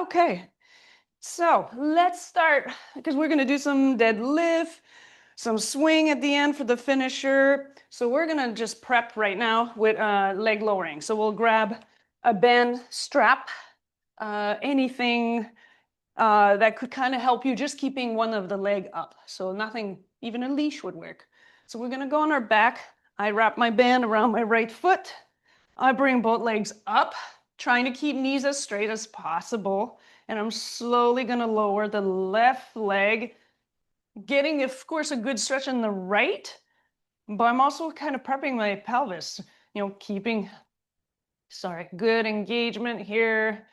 Okay, so let's start because we're going to do some deadlift, some swing at the end for the finisher. So we're going to just prep right now with leg lowering. So we'll grab a band strap, anything that could kind of help you just keeping one of the leg up. So nothing, even a leash would work. So we're going to go on our back. I wrap my band around my right foot. I bring both legs up, trying to keep knees as straight as possible. And I'm slowly going to lower the left leg, getting, of course, a good stretch in the right, but I'm also kind of prepping my pelvis, keeping, good engagement here.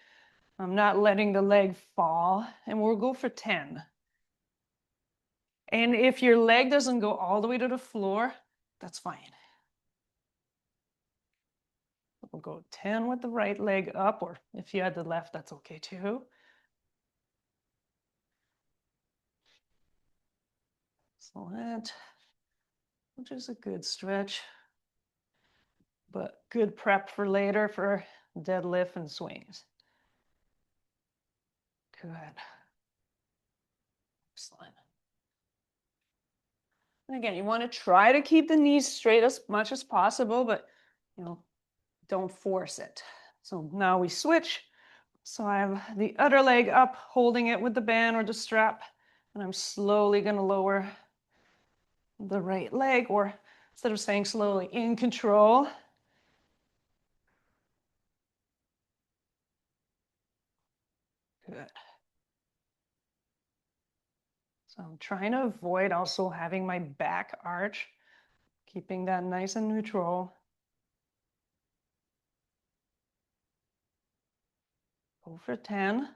I'm not letting the leg fall, and we'll go for 10. And if your leg doesn't go all the way to the floor, that's fine. We'll go 10 with the right leg up, or if you had the left, that's okay too. Excellent. Which is a good stretch, but good prep for later for deadlift and swings. Good. Excellent. And again, you want to try to keep the knees straight as much as possible, but don't force it. So now we switch. So I have the other leg up, holding it with the band or the strap, and I'm slowly going to lower the right leg, or instead of saying slowly, in control. Good. So I'm trying to avoid also having my back arch, keeping that nice and neutral. Go for 10.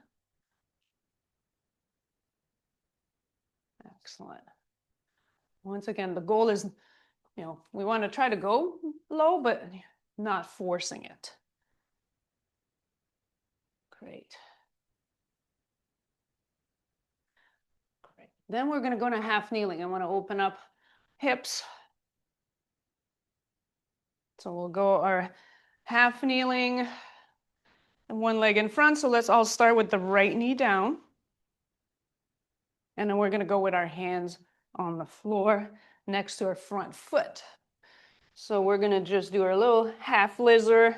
Excellent. Once again, the goal is, we want to try to go low, but not forcing it. Great. Great. Then we're going to go to half kneeling. I want to open up hips. So we'll go our half kneeling and one leg in front. So let's all start with the right knee down. And then we're going to go with our hands on the floor next to our front foot. So we're going to just do our little half lizard,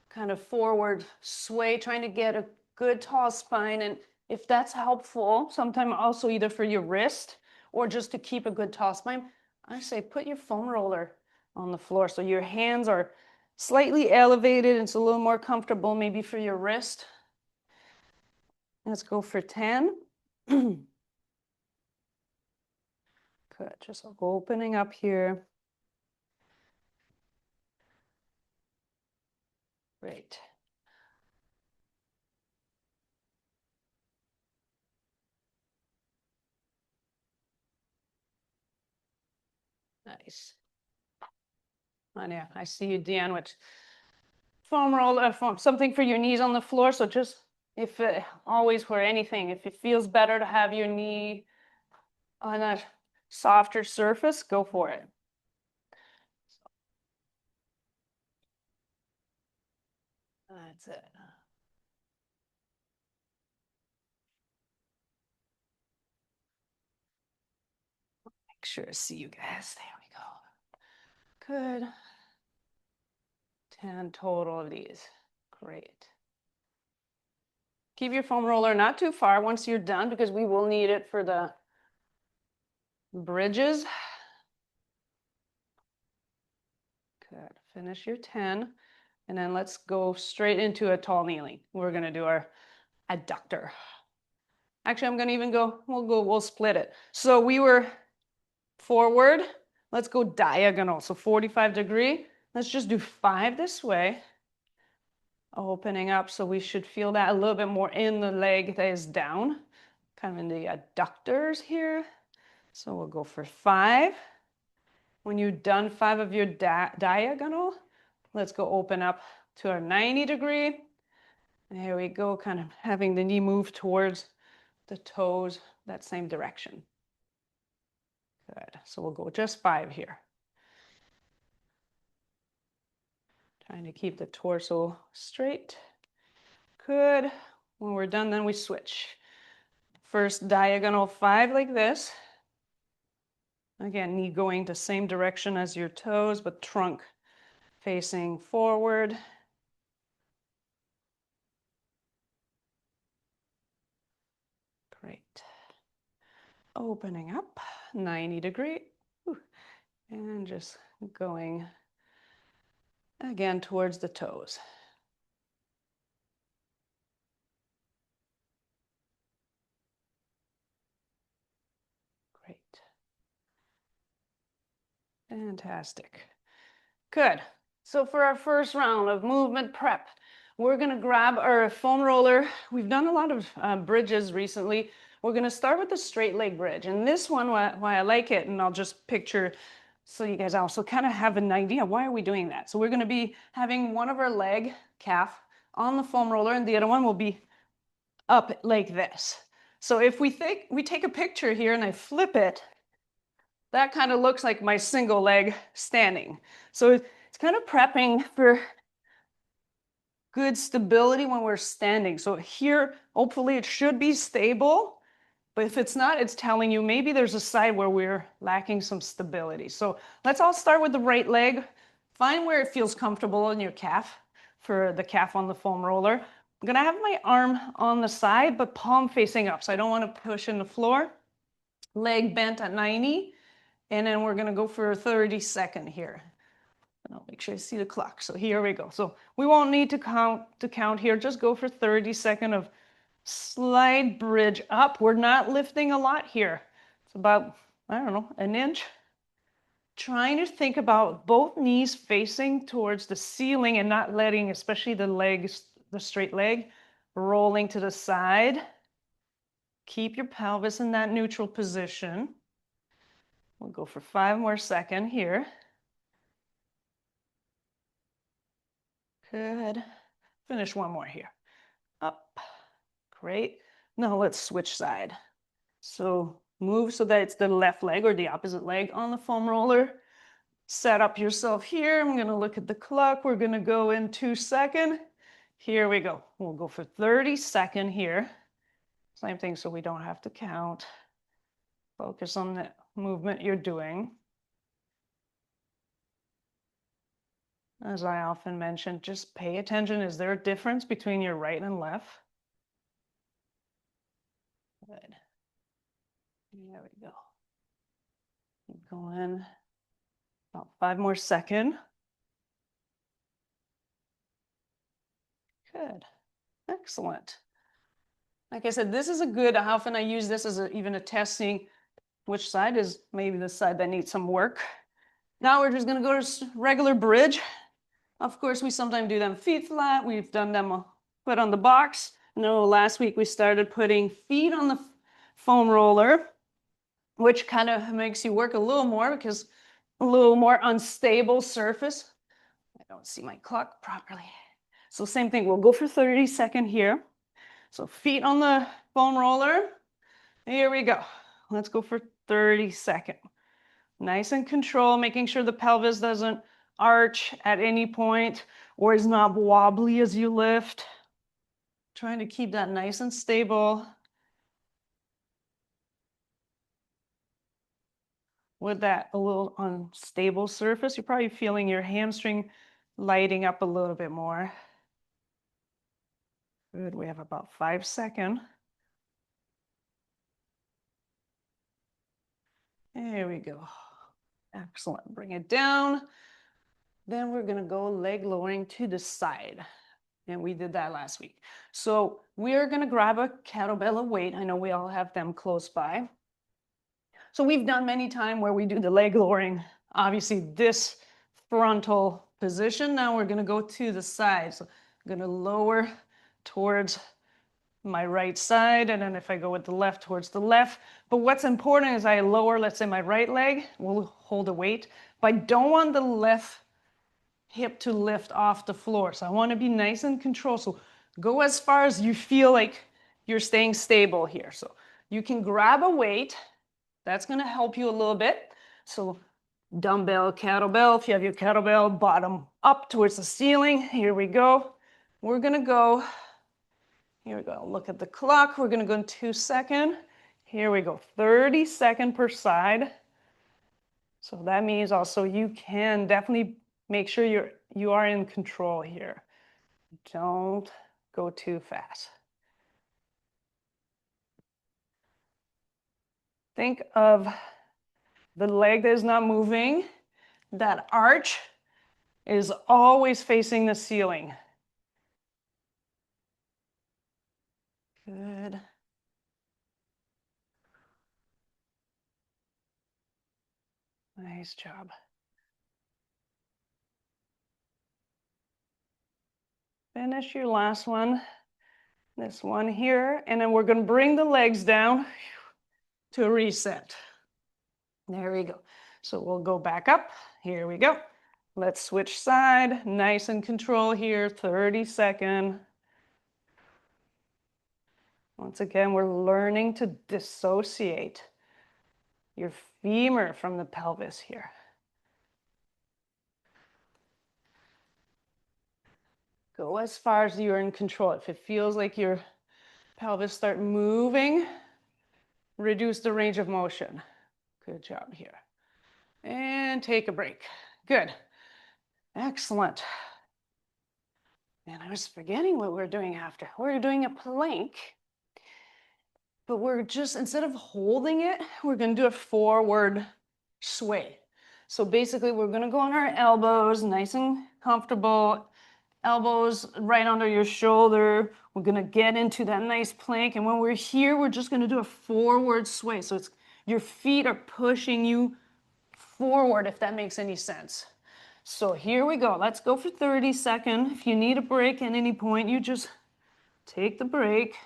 kind of forward sway, trying to get a good tall spine. And if that's helpful, sometimes also either for your wrist or just to keep a good tall spine, I say put your foam roller on the floor so your hands are slightly elevated. It's a little more comfortable maybe for your wrist. Let's go for 10. Good, just opening up here. Great. Nice. And yeah, I see you, Deanne, with foam roll, something for your knees on the floor. So just if always for anything, if it feels better to have your knee on a softer surface, go for it. That's it. Make sure to see you guys. There we go. Good. 10 total of these. Great. Keep your foam roller not too far once you're done, because we will need it for the bridges. Good. Finish your 10. And then let's go straight into a tall kneeling. We're going to do our adductor. Actually, I'm going to even we'll split it. So we were forward. Let's go diagonal. So 45 degree. Let's just do 5 this way. Opening up. So we should feel that a little bit more in the leg that is down. Kind of in the adductors here. So we'll go for 5. When you've done 5 of your diagonal, let's go open up to our 90 degree. And here we go, kind of having the knee move towards the toes, that same direction. Good. So we'll go just 5 here. Trying to keep the torso straight. Good. When we're done, then we switch. First diagonal 5 like this. Again, knee going the same direction as your toes, but trunk facing forward. Great. Opening up, 90 degree. And just going again towards the toes. Great. Fantastic. Good. So for our first round of movement prep, we're going to grab our foam roller. We've done a lot of bridges recently. We're going to start with the straight leg bridge. And this one, why I like it, and I'll just picture so you guys also kind of have an idea, why are we doing that? So we're going to be having one of our leg, calf, on the foam roller, and the other one will be up like this. So if we take a picture here and I flip it, that kind of looks like my single leg standing. So it's kind of prepping for good stability when we're standing. So here, hopefully it should be stable, but if it's not, it's telling you maybe there's a side where we're lacking some stability. So let's all start with the right leg. Find where it feels comfortable in your calf for the calf on the foam roller. I'm gonna have my arm on the side, but palm facing up. So I don't wanna push in the floor. Leg bent at 90. And then we're gonna go for a 30-second here. And I'll make sure I see the clock. So here we go. So we won't need to count here. Just go for 30-second of slide bridge up. We're not lifting a lot here. It's about, I don't know, an inch. Trying to think about both knees facing towards the ceiling and not letting, especially the legs, the straight leg, rolling to the side. Keep your pelvis in that neutral position. We'll go for 5 more seconds here. Good. Finish one more here. Up. Great. Now let's switch side. So move so that it's the left leg or the opposite leg on the foam roller. Set up yourself here. I'm going to look at the clock. We're going to go in 2 seconds. Here we go. We'll go for 30-second here. Same thing so we don't have to count. Focus on the movement you're doing. As I often mention, just pay attention. Is there a difference between your right and left? Good. There we go. Keep going. About 5 more seconds. Good. Excellent. Like I said, this is a good, how often I use this as even a testing which side is maybe the side that needs some work. Now we're just going to go to regular bridge. Of course, we sometimes do them feet flat. We've done them put on the box. No, last week we started putting feet on the foam roller, which kind of makes you work a little more because a little more unstable surface. I don't see my clock properly. So same thing, we'll go for 30-second here. So feet on the foam roller. Here we go. Let's go for 30-second. Nice and control, making sure the pelvis doesn't arch at any point or is not wobbly as you lift. Trying to keep that nice and stable. With that a little unstable surface, you're probably feeling your hamstring lighting up a little bit more. Good, we have about 5 seconds. There we go. Excellent, bring it down. Then we're gonna go leg lowering to the side. And we did that last week. So we're gonna grab a kettlebell weight. I know we all have them close by. So we've done many times where we do the leg lowering, obviously this frontal position. Now we're gonna go to the side. So I'm gonna lower towards my right side, and then if I go with the left, towards the left. But what's important is I lower, let's say my right leg, will hold a weight, but I don't want the left hip to lift off the floor. So I want to be nice and controlled. So go as far as you feel like you're staying stable here. So you can grab a weight. That's going to help you a little bit. So dumbbell, kettlebell. If you have your kettlebell, bottom up towards the ceiling. Here we go. We're going to go Here we go. Look at the clock. We're going to go in 2 seconds. Here we go. 30 seconds per side. So that means also you can definitely make sure you are in control here. Don't go too fast. Think of the leg that is not moving. That arch is always facing the ceiling. Good. Nice job. Finish your last one. This one here. And then we're going to bring the legs down to reset. There we go. So we'll go back up. Here we go. Let's switch side. Nice and control here. 30 seconds. Once again, we're learning to dissociate your femur from the pelvis here. Go as far as you're in control. If it feels like your pelvis start moving, reduce the range of motion. Good job here. And take a break. Good. Excellent. And I was forgetting what we're doing after. We're doing a plank, but we're just, instead of holding it, we're going to do a forward sway. So basically we're going to go on our elbows, nice and comfortable. Elbows right under your shoulder. We're going to get into that nice plank. And when we're here, we're just going to do a forward sway. So it's your feet are pushing you forward, if that makes any sense. So here we go. Let's go for 30 seconds. If you need a break at any point, you just take the break.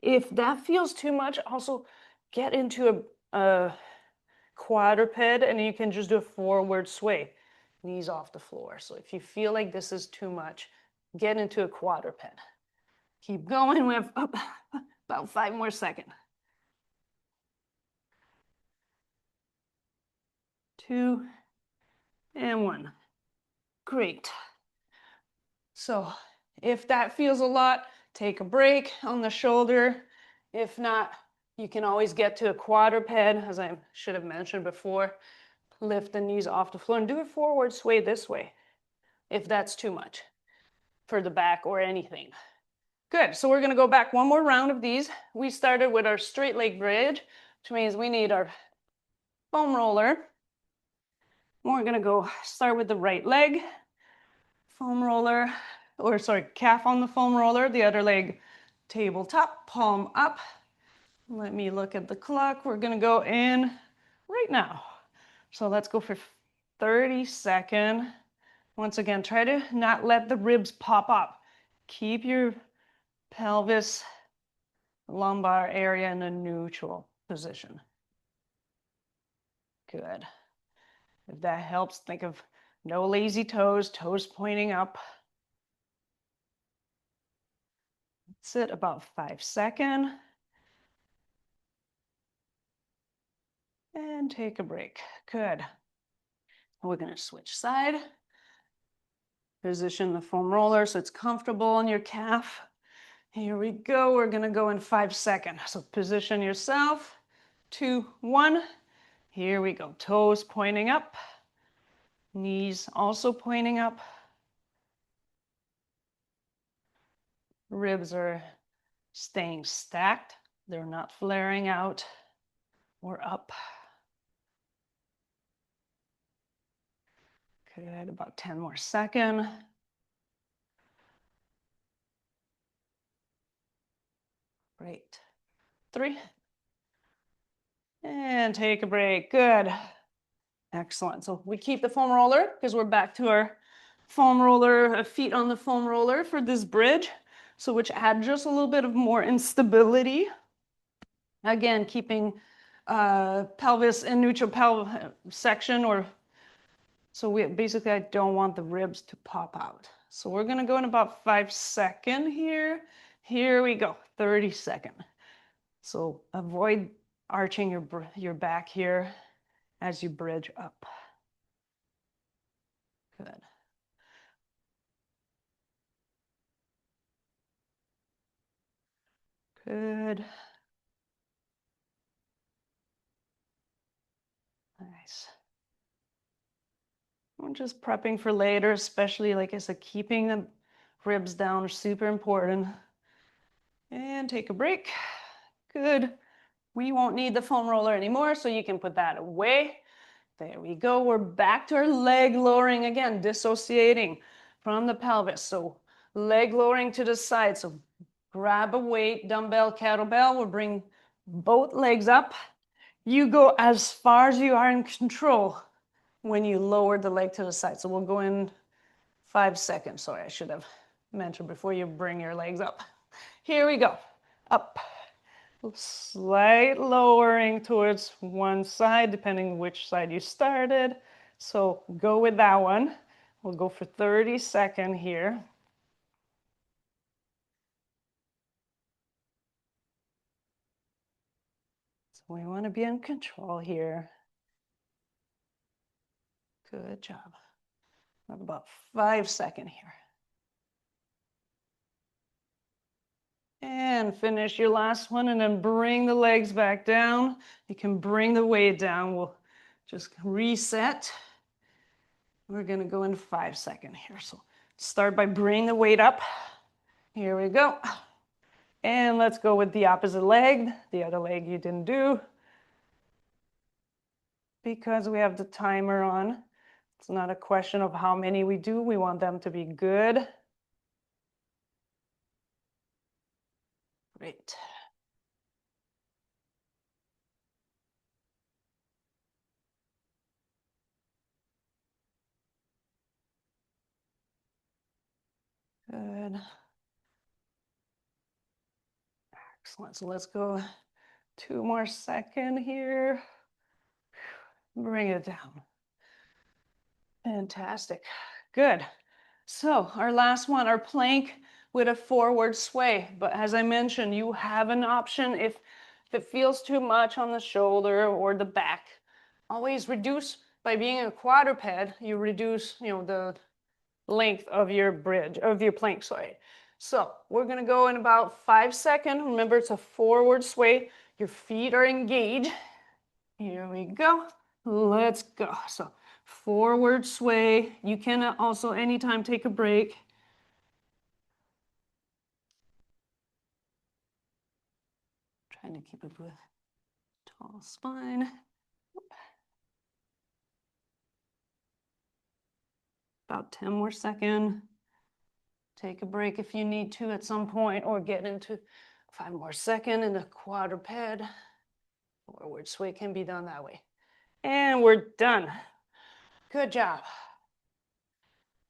If that feels too much, also get into a quadruped and you can just do a forward sway. Knees off the floor. So if you feel like this is too much, get into a quadruped. Keep going. We have about 5 more seconds. 2 and 1. Great. So if that feels a lot, take a break on the shoulder. If not, you can always get to a quadruped, as I should have mentioned before. Lift the knees off the floor and do a forward sway this way, if that's too much for the back or anything. Good, so we're gonna go back one more round of these. We started with our straight leg bridge, which means we need our foam roller. We're gonna go start with the right leg, foam roller, or sorry, calf on the foam roller, the other leg tabletop, palm up. Let me look at the clock. We're gonna go in right now. So let's go for 30 seconds. Once again, try to not let the ribs pop up. Keep your pelvis, lumbar area in a neutral position. Good. If that helps, think of no lazy toes, toes pointing up. Sit about 5 seconds. And take a break. Good. We're going to switch side. Position the foam roller so it's comfortable on your calf. Here we go. We're going to go in 5 seconds. So position yourself. 2, 1. Here we go. Toes pointing up. Knees also pointing up. Ribs are staying stacked. They're not flaring out or up. Good. About 10 more seconds. Great. 3. And take a break. Good. Excellent. So we keep the foam roller because we're back to our foam roller, feet on the foam roller for this bridge. So which add just a little bit of more instability. Again, keeping pelvis in neutral section, or so we basically, I don't want the ribs to pop out. So we're going to go in about 5 seconds here. Here we go. 30 seconds. So avoid arching your back here as you bridge up. Good. Good. Nice. I'm just prepping for later, especially like I said, keeping the ribs down are super important. And take a break. Good. We won't need the foam roller anymore, so you can put that away. There we go. We're back to our leg lowering again, dissociating from the pelvis. So leg lowering to the side. So grab a weight, dumbbell, kettlebell. We'll bring both legs up. You go as far as you are in control when you lower the leg to the side. So we'll go in 5 seconds. Sorry, I should have mentioned before you bring your legs up. Here we go. Up. Slight lowering towards one side, depending which side you started. So go with that one. We'll go for 30 seconds here. So we want to be in control here. Good job. Have about 5 seconds here. And finish your last one, and then bring the legs back down. You can bring the weight down. We'll just reset. We're going to go in 5 seconds here. So start by bringing the weight up. Here we go. And let's go with the opposite leg, the other leg you didn't do. Because we have the timer on, it's not a question of how many we do. We want them to be good. Great. Good. Excellent. So let's go 2 more seconds here. Bring it down. Fantastic. Good. So our last one, our plank with a forward sway. But as I mentioned, you have an option if it feels too much on the shoulder or the back. Always reduce, by being a quadruped, you reduce, the length of your bridge, of your plank, sorry. So we're gonna go in about 5 seconds. Remember, it's a forward sway. Your feet are engaged. Here we go. Let's go. So forward sway. You can also anytime take a break. Trying to keep it with tall spine. About 10 more seconds. Take a break if you need to at some point, or get into 5 more seconds in the quadruped. Forward sway can be done that way. And we're done. Good job.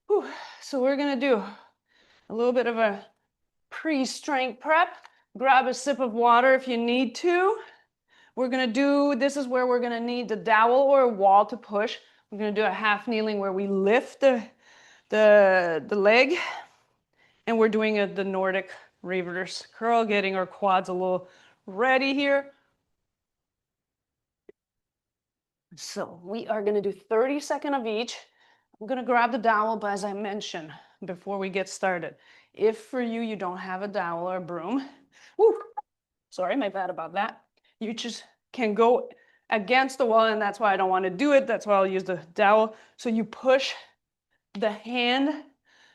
Whew. So we're gonna do a little bit of a pre-strength prep. Grab a sip of water if you need to. We're gonna do, this is where we're gonna need the dowel or a wall to push. We're gonna do a half kneeling where we lift the leg, and we're doing the Nordic reverse curl, getting our quads a little ready here. So we are gonna do 30 seconds of each. I'm gonna grab the dowel, but as I mentioned before we get started, if for you, you don't have a dowel or a broom, sorry, my bad about that. You just can go against the wall, and that's why I don't want to do it. That's why I'll use the dowel. So you push the hand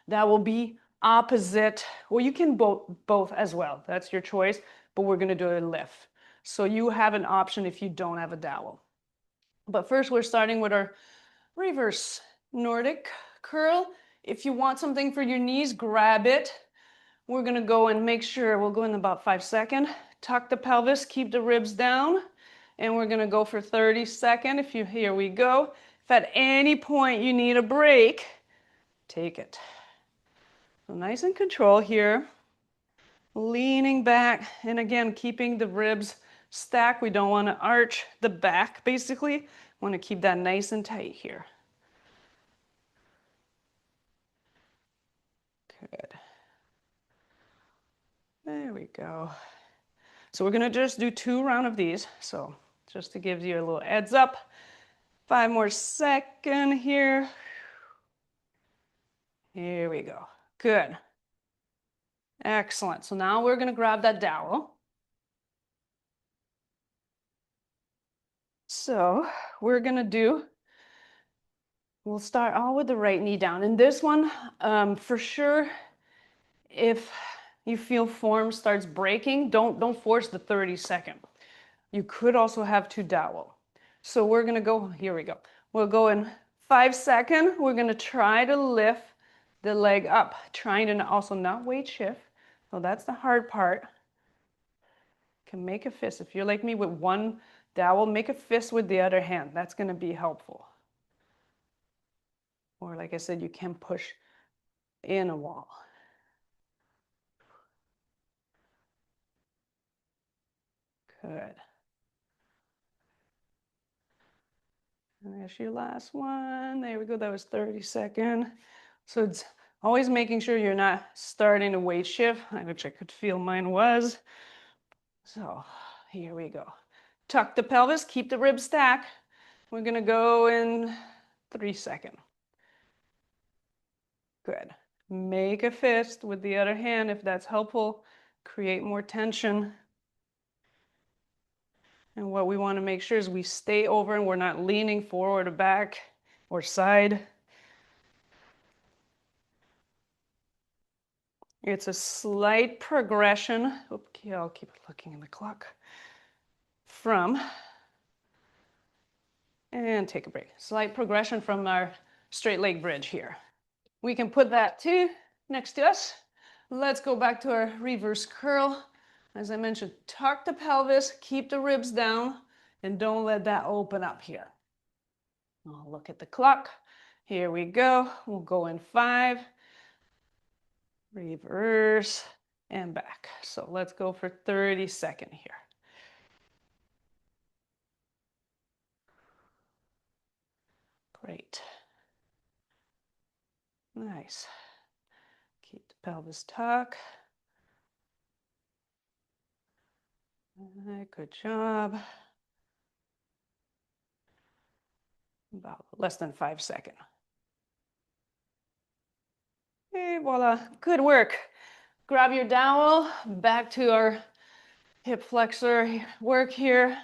that will be opposite, well, you can both as well. That's your choice, but we're gonna do a lift. So you have an option if you don't have a dowel. But first, we're starting with our reverse Nordic curl. If you want something for your knees, grab it. We're gonna go and make sure, we'll go in about 5 seconds. Tuck the pelvis, keep the ribs down, and we're gonna go for 30 seconds. Here we go. If at any point you need a break, take it. So nice and control here. Leaning back, and again, keeping the ribs stacked. We don't wanna arch the back, basically. Wanna keep that nice and tight here. Good. There we go. So we're gonna just do 2 rounds of these. So just to give you a little heads up. 5 more seconds here. Here we go. Good. Excellent. So now we're gonna grab that dowel. So we're gonna we'll start all with the right knee down. And this one, for sure, if you feel form starts breaking, don't force the 30-second. You could also have to dowel. So we're gonna go, here we go. We'll go in 5 seconds. We're gonna try to lift the leg up, trying to also not weight shift. So that's the hard part. Can make a fist. If you're like me with one dowel, make a fist with the other hand. That's gonna be helpful. Or like I said, you can push in a wall. Good. And there's your last one. There we go. That was 30-second. So it's always making sure you're not starting to weight shift, which I could feel mine was. So here we go. Tuck the pelvis, keep the ribs stacked. We're gonna go in 3 seconds. Good. Make a fist with the other hand if that's helpful. Create more tension. And what we want to make sure is we stay over and we're not leaning forward or back or side. It's a slight progression. Okay, I'll keep looking in the clock. And take a break. Slight progression from our straight leg bridge here. We can put that too next to us. Let's go back to our reverse curl. As I mentioned, tuck the pelvis, keep the ribs down, and don't let that open up here. I'll look at the clock. Here we go. We'll go in 5, reverse, and back. So let's go for 30-second here. Great. Nice. Keep the pelvis tucked. Good job. About less than 5 seconds. Hey, voila, good work. Grab your dowel, back to our hip flexor work here.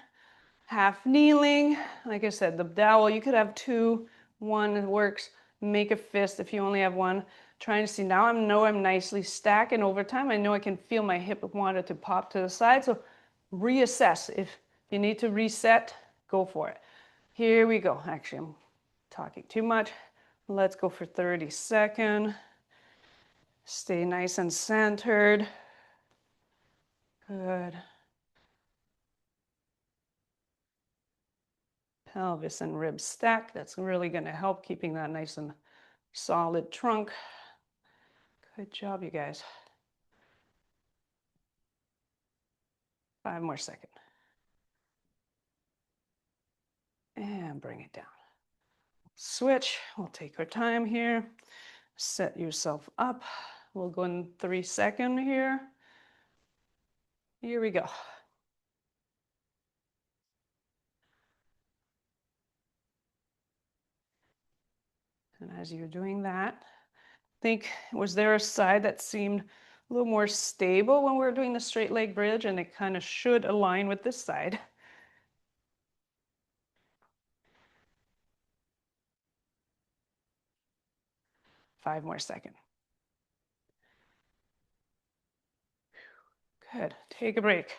Half kneeling. Like I said, the dowel, you could have 2, 1 works. Make a fist if you only have 1. Trying to see now, I know I'm nicely stacking over time. I know I can feel my hip wanted to pop to the side. So reassess. If you need to reset, go for it. Here we go. Actually, I'm talking too much. Let's go for 30-second. Stay nice and centered. Good. Pelvis and ribs stacked. That's really going to help keeping that nice and solid trunk. Good job, you guys. 5 more seconds. And bring it down. Switch. We'll take our time here. Set yourself up. We'll go in 3 seconds here. Here we go. And as you're doing that, think, was there a side that seemed a little more stable when we were doing the straight leg bridge? And it kind of should align with this side. 5 more seconds. Good. Take a break.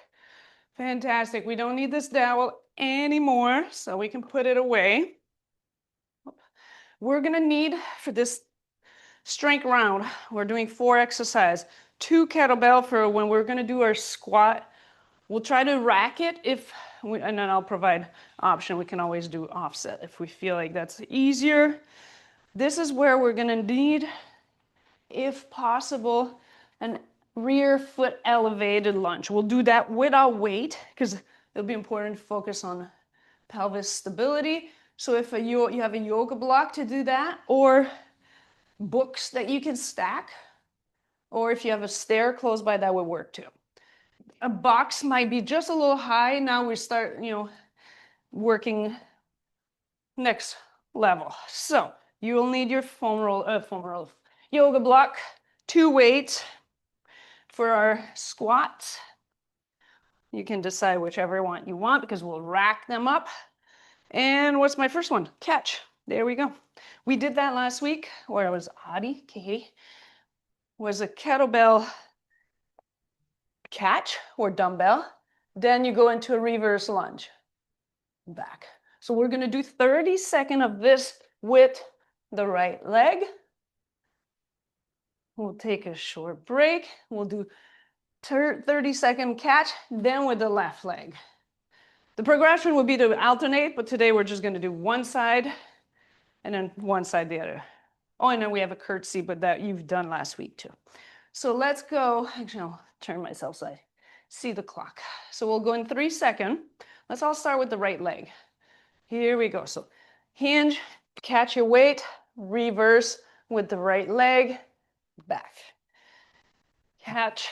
Fantastic. We don't need this dowel anymore, so we can put it away. We're going to need, for this strength round, we're doing 4 exercises. 2 kettlebell for when we're going to do our squat. We'll try to rack it and then I'll provide option. We can always do offset if we feel like that's easier. This is where we're going to need, if possible, an rear foot elevated lunge. We'll do that without weight because it'll be important to focus on pelvis stability. So if you have a yoga block to do that, or books that you can stack, or if you have a stair close by, that would work too. A box might be just a little high. Now we start, working next level. So you will need your foam roll yoga block, 2 weights for our squats. You can decide whichever one you want because we'll rack them up. And what's my first one? Catch. There we go. We did that last week, where it was Katie, was a kettlebell catch or dumbbell. Then you go into a reverse lunge, back. So we're gonna do 30 seconds of this with the right leg. We'll take a short break. We'll do 30-second catch, then with the left leg. The progression would be to alternate, but today we're just gonna do one side and then one side the other. Oh, and then we have a curtsy, but that you've done last week too. So let's go. Actually, I'll turn myself so I see the clock. So we'll go in 3 seconds. Let's all start with the right leg. Here we go. So hinge, catch your weight, reverse with the right leg, back. Catch,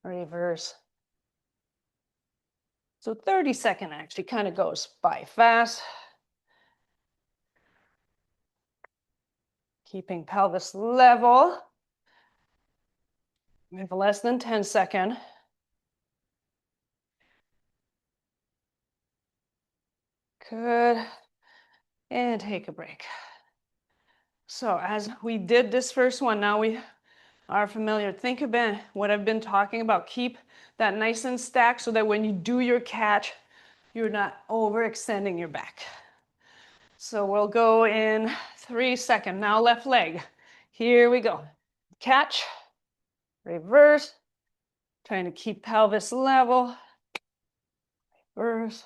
reverse. So 30 seconds actually kind of goes by fast. Keeping pelvis level. We have less than 10 seconds. Good. And take a break. So as we did this first one, now we are familiar. Think about what I've been talking about. Keep that nice and stacked so that when you do your catch, you're not overextending your back. So we'll go in 3 seconds. Now left leg. Here we go. Catch, reverse, trying to keep pelvis level, reverse.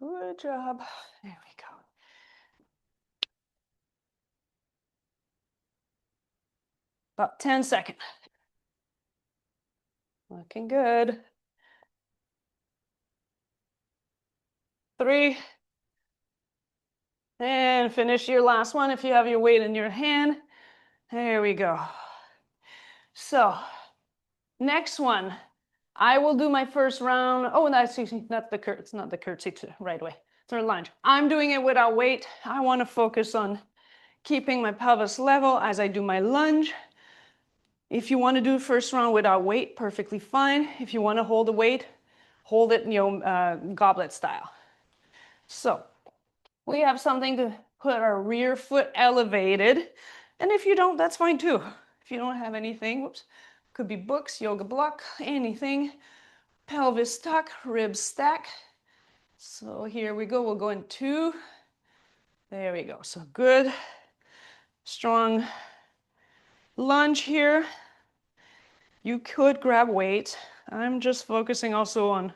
Good job. There we go. About 10 seconds. Looking good. 3. And finish your last one if you have your weight in your hand. There we go. So next one, I will do my first round. Oh, that's not the it's not the curtsy right away. It's our lunge. I'm doing it without weight. I want to focus on keeping my pelvis level as I do my lunge. If you want to do first round without weight, perfectly fine. If you want to hold the weight, hold it, goblet style. So we have something to put our rear foot elevated. And if you don't, that's fine too. If you don't have anything, whoops, could be books, yoga block, anything. Pelvis tuck, ribs stack. So here we go. We'll go in 2. There we go. So good, strong lunge here. You could grab weight. I'm just focusing also on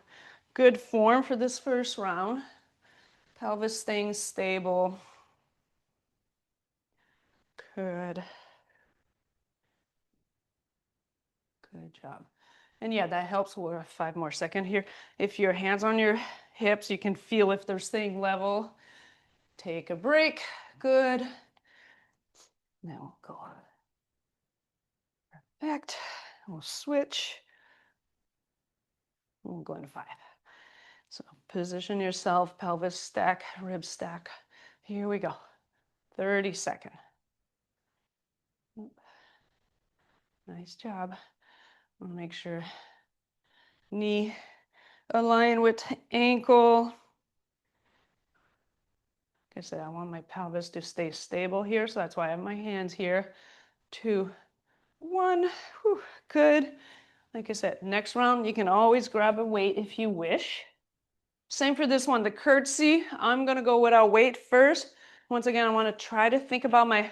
good form for this first round. Pelvis staying stable. Good. Good job. And yeah, that helps. We're 5 more seconds here. If your hands on your hips, you can feel if they're staying level. Take a break. Good. Now we'll go. Perfect. We'll switch. We'll go into 5. So position yourself, pelvis stack, rib stack. Here we go. 30 seconds. Nice job. I'll make sure knee align with ankle. Like I said, I want my pelvis to stay stable here, so that's why I have my hands here. 2, 1. Whew, good. Like I said, next round, you can always grab a weight if you wish. Same for this one, the curtsy. I'm gonna go without weight first. Once again, I wanna try to think about my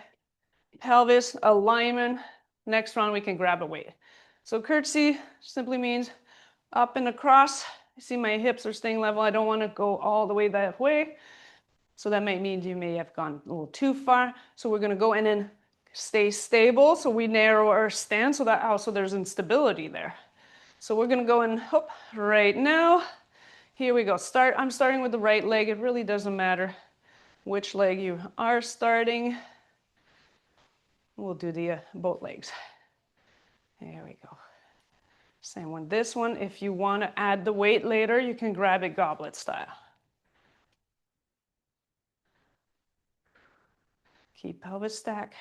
pelvis alignment. Next round, we can grab a weight. So curtsy simply means up and across. You see my hips are staying level. I don't wanna go all the way that way. So that may mean you may have gone a little too far. So we're gonna go in and stay stable. So we narrow our stance so that also there's instability there. So we're gonna go in right now. Here we go. I'm starting with the right leg. It really doesn't matter which leg you are starting. We'll do the both legs. There we go. Same one. This one, if you want to add the weight later, you can grab it goblet style. Keep pelvis stack.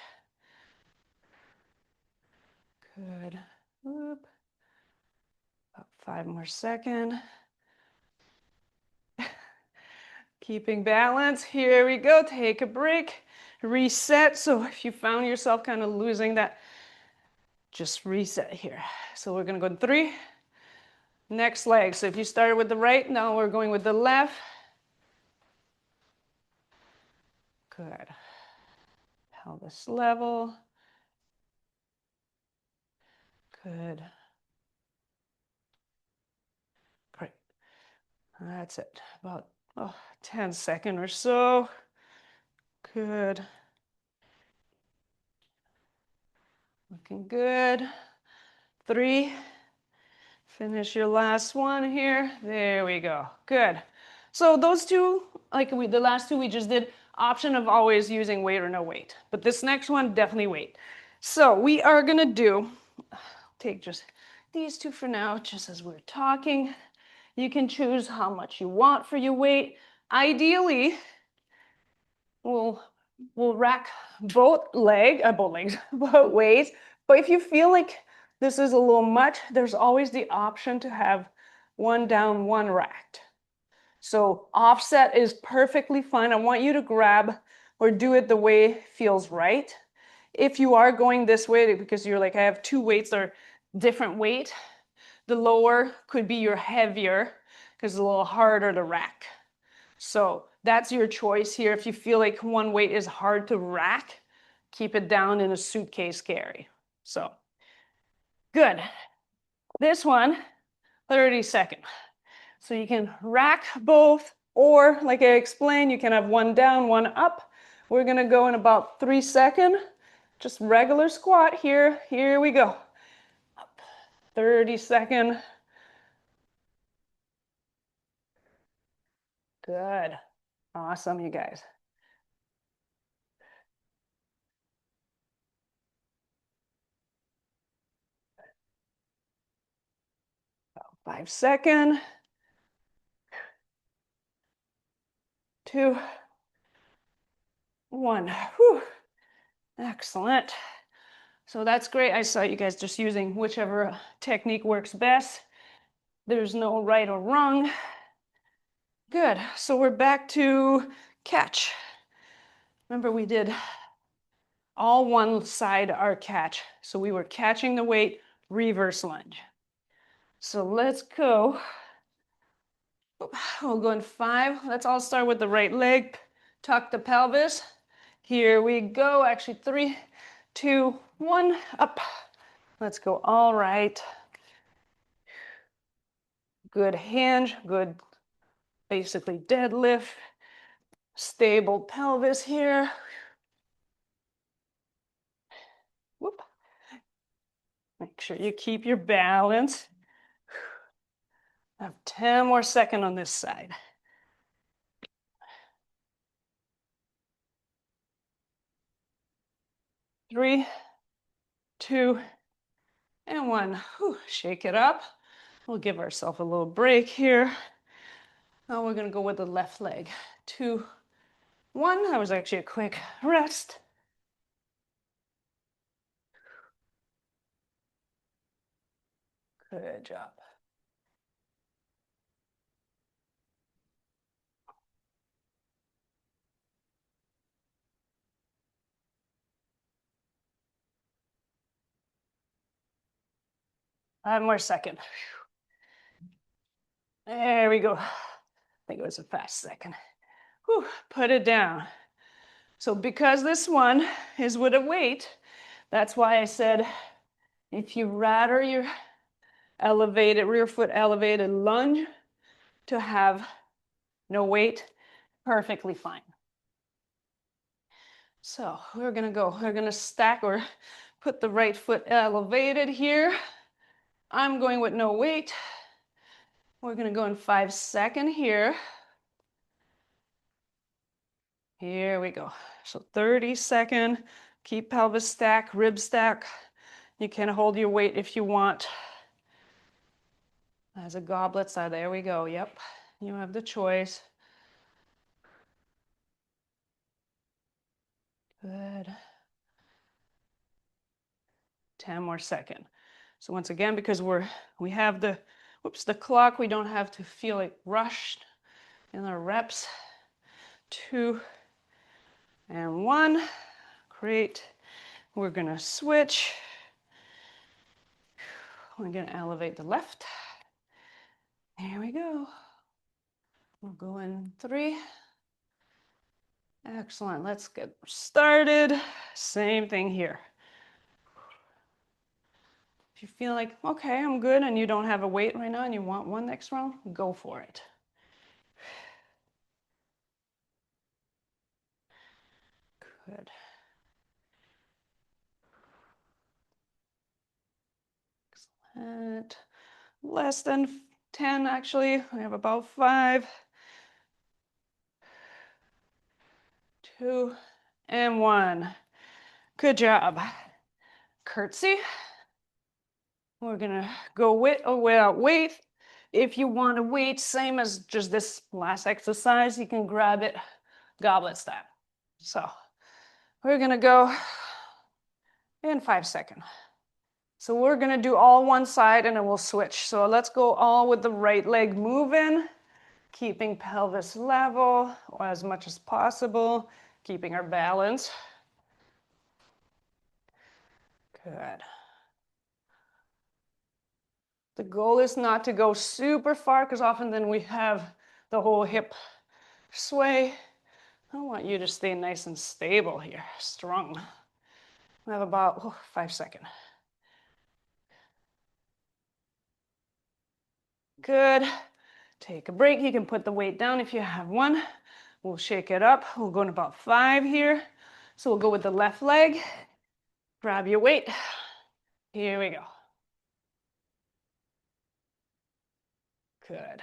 Good. Whoop. About 5 more seconds. Keeping balance. Here we go. Take a break. Reset. So if you found yourself kind of losing that, just reset here. So we're going to go in 3. Next leg. So if you started with the right, now we're going with the left. Good. Pelvis level. Good. Great. That's it. About 10 seconds or so. Good. Looking good. 3. Finish your last one here. There we go. Good. So those two, like the last two we just did, option of always using weight or no weight. But this next one, definitely weight. So we are gonna take just these two for now, just as we're talking. You can choose how much you want for your weight. Ideally, we'll rack both legs, both weights. But if you feel like this is a little much, there's always the option to have one down, one racked. So offset is perfectly fine. I want you to grab or do it the way feels right. If you are going this way because you're like, I have 2 weights that are different weight, the lower could be your heavier because it's a little harder to rack. So that's your choice here. If you feel like one weight is hard to rack, keep it down in a suitcase carry. So good. This one, 30 seconds. So you can rack both, or like I explained, you can have one down, one up. We're gonna go in about 3 seconds. Just regular squat here. Here we go. Up. 30 seconds. Good. Awesome, you guys. About 5 seconds. 2, 1. Whew. Excellent. So that's great. I saw you guys just using whichever technique works best. There's no right or wrong. Good. So we're back to catch. Remember, we did all one side our catch. So we were catching the weight, reverse lunge. So let's go. We'll go in 5. Let's all start with the right leg. Tuck the pelvis. Here we go. Actually, 3, 2, 1, up. Let's go all right. Good hinge, good basically deadlift. Stable pelvis here. Whoop. Make sure you keep your balance. I have 10 more seconds on this side. 3, 2, and 1. Whew. Shake it up. We'll give ourselves a little break here. Now we're gonna go with the left leg. 2, 1. That was actually a quick rest. Good job. Five more seconds. There we go. I think it was a fast second. Whew. Put it down. So because this one is with a weight, that's why I said if you rather your elevated, rear foot elevated lunge to have no weight, perfectly fine. So we're gonna stack or put the right foot elevated here. I'm going with no weight. We're gonna go in 5 seconds here. Here we go. So 30 seconds, keep pelvis stack, rib stack. You can hold your weight if you want. As a goblet side, there we go. Yep, you have the choice. Good. 10 more seconds. So once again, because we have the Whoops, the clock, we don't have to feel it rushed in our reps. 2 and 1. Great. We're gonna switch. We're gonna elevate the left. Here we go. We'll go in 3. Excellent. Let's get started. Same thing here. If you feel like, okay, I'm good, and you don't have a weight right now and you want one next round, go for it. Good. Excellent. Less than 10, actually. We have about 5. 2 and 1. Good job. Curtsy. We're gonna go with or without weight. If you want a weight, same as just this last exercise, you can grab it goblet style. So we're gonna go in 5 seconds. So we're gonna do all one side and then we'll switch. So let's go all with the right leg moving, keeping pelvis level or as much as possible, keeping our balance. Good. The goal is not to go super far because often then we have the whole hip sway. I want you to stay nice and stable here, strong. We have about 5 seconds. Good. Take a break. You can put the weight down if you have one. We'll shake it up. We'll go in about 5 here. So we'll go with the left leg. Grab your weight. Here we go. Good.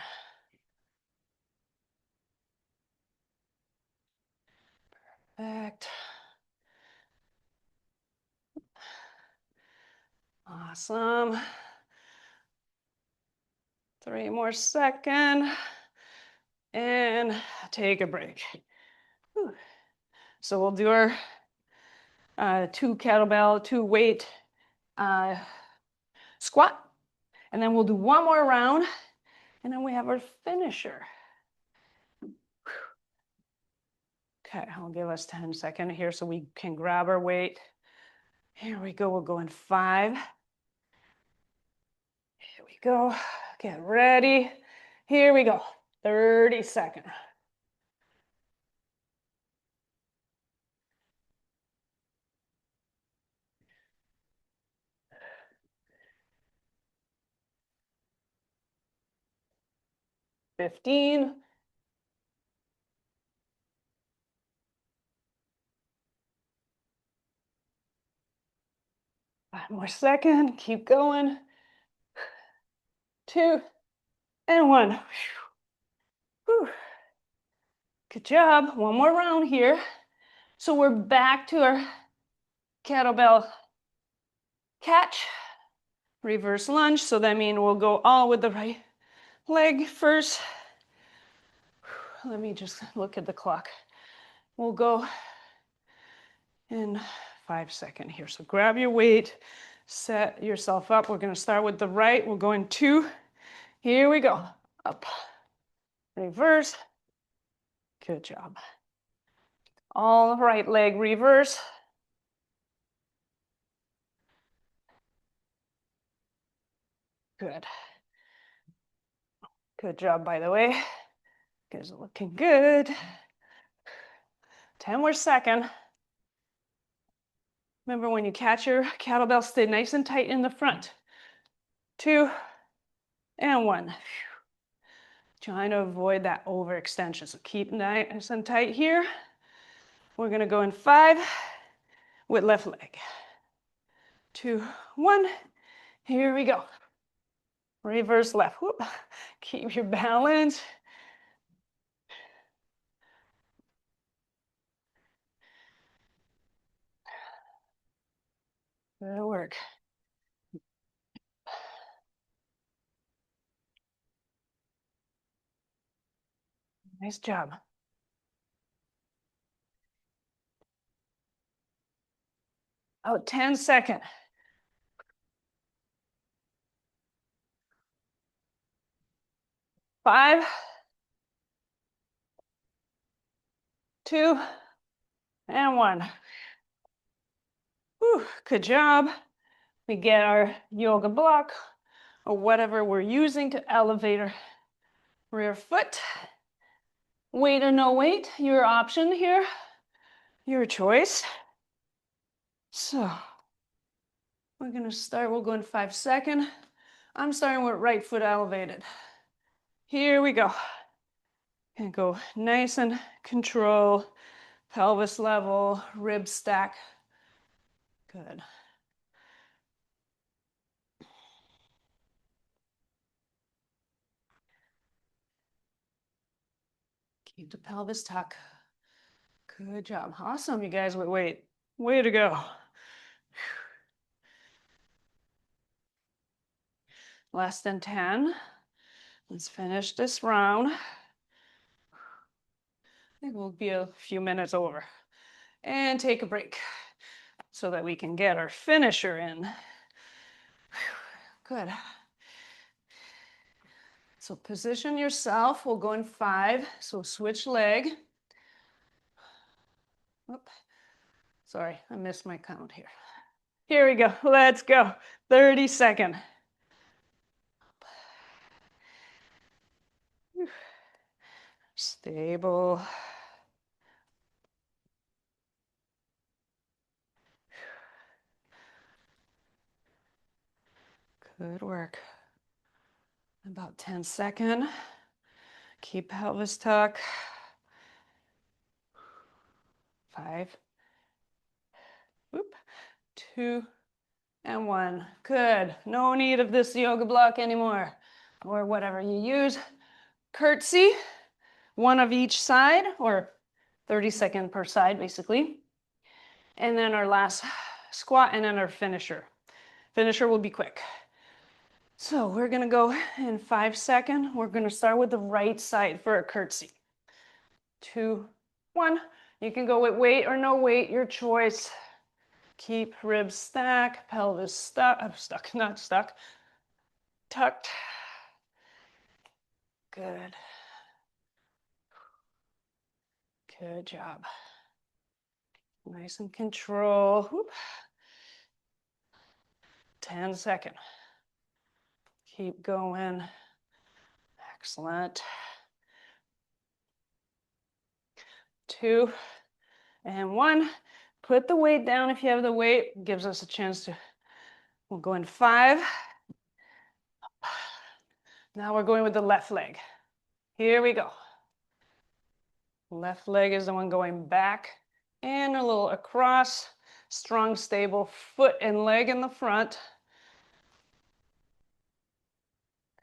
Perfect. Awesome. 3 more seconds. And take a break. Whew. So we'll do our 2 kettlebell, 2 weight squat. And then we'll do one more round. And then we have our finisher. Okay, I'll give us 10 seconds here so we can grab our weight. Here we go. We'll go in 5. Here we go. Get ready. Here we go. 30 seconds. $15. 5 more seconds. Keep going. 2 and 1. Whew. Good job. One more round here. So we're back to our kettlebell catch, reverse lunge. So that means we'll go all with the right leg first. Let me just look at the clock. We'll go in 5 seconds here. So grab your weight, set yourself up. We're going to start with the right. We'll go in 2. Here we go. Up, reverse. Good job. All right leg reverse. Good. Good job, by the way. You guys are looking good. 10 more seconds. Remember, when you catch your kettlebell, stay nice and tight in the front. 2 and 1. Trying to avoid that overextension. So keep nice and tight here. We're going to go in 5 with left leg. 2, 1. Here we go. Reverse left. Whoop. Keep your balance. Good work. Nice job. Oh, 10 seconds. 5, 2, and 1. Whew, good job. We get our yoga block or whatever we're using to elevate our rear foot. Weight or no weight, your option here, your choice. So we're gonna start, we'll go in 5 seconds. I'm starting with right foot elevated. Here we go. And go nice and control, pelvis level, rib stack. Good. Keep the pelvis tuck. Good job. Awesome, you guys. Wait. Way to go. Less than 10. Let's finish this round. I think we'll be a few minutes over. And take a break so that we can get our finisher in. Good. So position yourself. We'll go in 5. So switch leg. Whoop. Sorry, I missed my count here. Here we go. Let's go. 30 seconds. Stable. Good work. About 10 seconds. Keep pelvis tuck. 5. Whoop. 2 and 1. Good. No need of this yoga block anymore, or whatever you use. Curtsy, one of each side, or 30 seconds per side, basically. And then our last squat, and then our finisher. Finisher will be quick. So we're gonna go in 5 seconds. We're gonna start with the right side for a curtsy. 2, 1. You can go with weight or no weight, your choice. Keep ribs stacked, pelvis stuck, not stuck. Tucked. Good. Good job. Nice and control. Whoop. 10 seconds. Keep going. Excellent. 2 and 1. Put the weight down if you have the weight. It gives us a chance to, we'll go in 5. Now we're going with the left leg. Here we go. Left leg is the one going back and a little across. Strong, stable foot and leg in the front.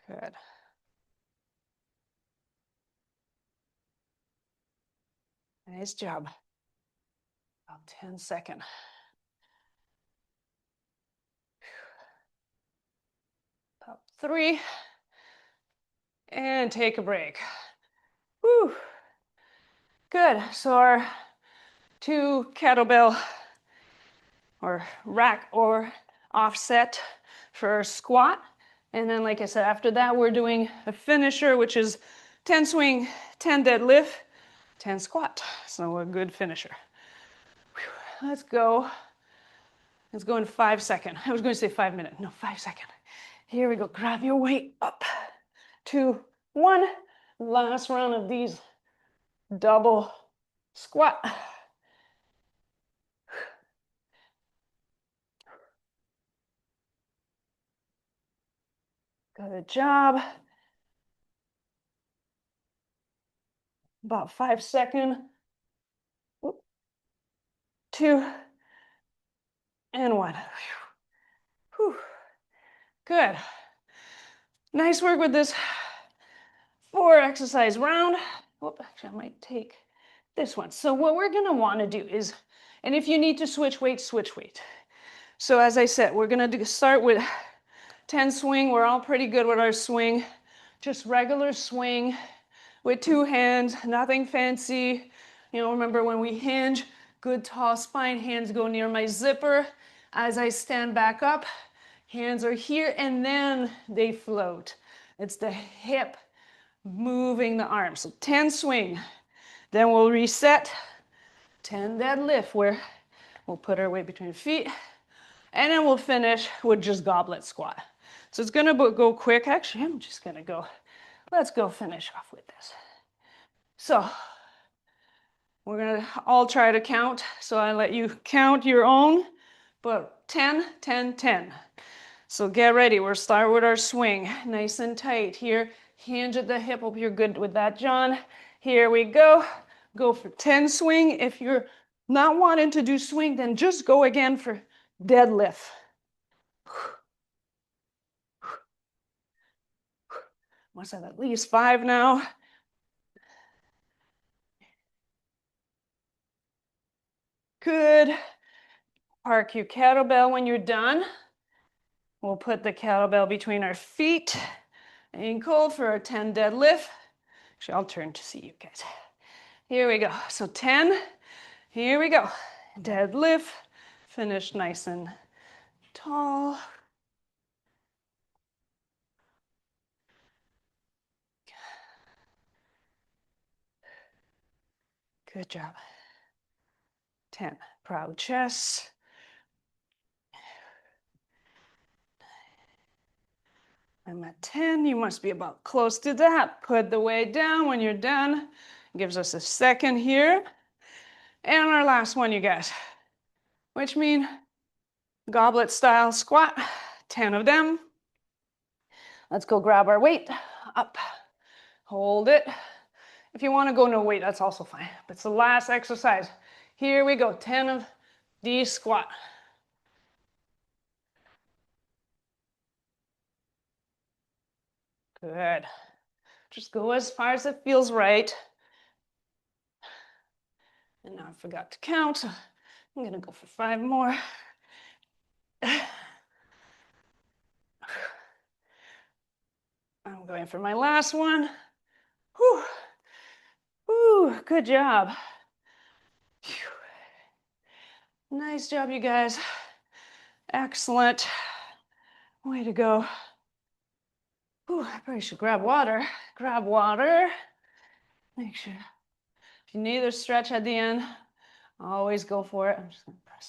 Good. Nice job. About 10 seconds. About 3. And take a break. Whew. Good. So our 2 kettlebell or rack or offset for our squat. And then, like I said, after that, we're doing a finisher, which is 10 swing, 10 deadlift, 10 squat. So a good finisher. Whew. Let's go. Let's go in 5 seconds. I was going to say 5 minutes. No, 5 seconds. Here we go. Grab your weight up. 2, 1. Last round of these double squat. Good job. About 5 seconds. 2 and 1. Whew. Good. Nice work with this 4 exercise round. Whoop, actually, I might take this one. So what we're going to want to do is, and if you need to switch weight, switch weight. So as I said, we're going to start with 10 swing. We're all pretty good with our swing. Just regular swing with 2 hands, nothing fancy. You know, remember when we hinge, good tall spine, hands go near my zipper. As I stand back up, hands are here and then they float. It's the hip moving the arms. So 10 swing. Then we'll reset. 10 deadlift where we'll put our weight between feet. And then we'll finish with just goblet squat. So it's gonna go quick. Actually, I'm just gonna go, let's go finish off with this. So we're gonna all try to count. So I let you count your own, but 10, 10, 10. So get ready, we'll start with our swing. Nice and tight here. Hinge at the hip, hope you're good with that, John. Here we go. Go for 10 swing. If you're not wanting to do swing, then just go again for deadlift. Must have at least 5 now. Good. Park your kettlebell when you're done. We'll put the kettlebell between our feet. Ankle for our 10 deadlift. Actually, I'll turn to see you guys. Here we go. So 10. Here we go. Deadlift. Finish nice and tall. Good job. 10. Proud chest. I'm at 10. You must be about close to that. Put the weight down when you're done. Gives us a second here. And our last one, you guys, which mean goblet style squat. 10 of them. Let's go grab our weight. Up. Hold it. If you want to go no weight, that's also fine. But it's the last exercise. Here we go. 10 of these squat. Good. Just go as far as it feels right. And now I forgot to count. So I'm going to go for 5 more. I'm going for my last one. Whew. Whew. Good job. Whew. Nice job, you guys. Excellent. Way to go. Whew, I probably should grab water. Grab water. Make sure. If you need a stretch at the end, always go for it. I'm just going to press.